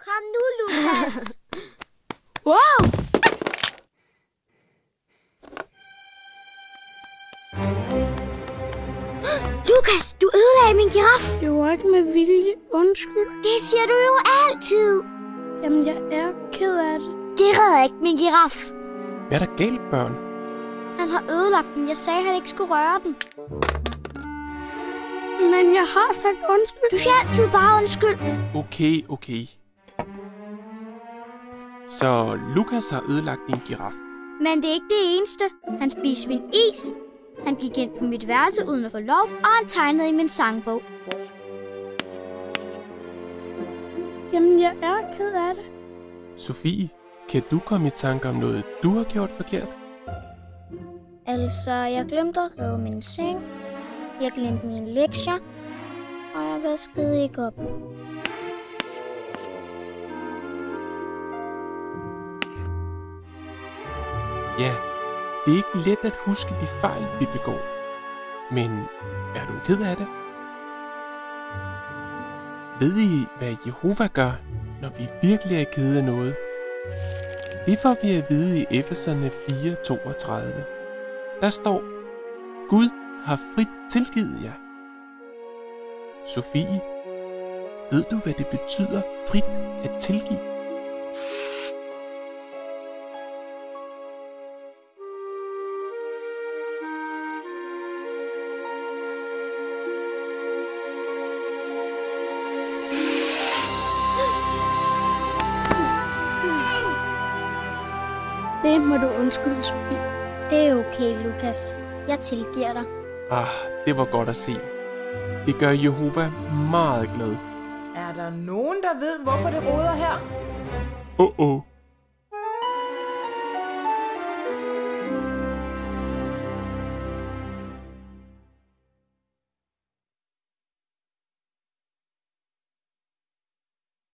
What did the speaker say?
Kom nu, Lukas. Wow! Lukas, du ødelagde min giraf. Det var ikke med vilje. Undskyld. Det siger du jo altid. Jamen, jeg er ked af det. Det redder ikke min giraf. Hvad er der galt, børn? Han har ødelagt den. Jeg sagde, at han ikke skulle røre den. Men jeg har sagt undskyld. Du siger altid bare undskyld. Okay. Så Lukas har ødelagt din giraf. Men det er ikke det eneste. Han spiste min is. Han gik ind på mit værelse uden at få lov, og han tegnede i min sangbog. Jamen, jeg er ked af det. Sofie, kan du komme i tanke om noget, du har gjort forkert? Altså, jeg glemte at redde min seng. Jeg glemte mine lektier. Og jeg vaskede ikke op. Ja, det er ikke let at huske de fejl, vi begår. Men er du ked af det? Ved I, hvad Jehova gør, når vi virkelig er kede af noget? Det får vi at vide i Efeserne 4:32. Der står, Gud har frit tilgivet jer. Sofie, ved du, hvad det betyder frit at tilgive? Det må du undskylde, Sofie. Det er okay, Lukas. Jeg tilgiver dig. Det var godt at se. Det gør Jehova meget glad. Er der nogen, der ved, hvorfor det roder her? Oh.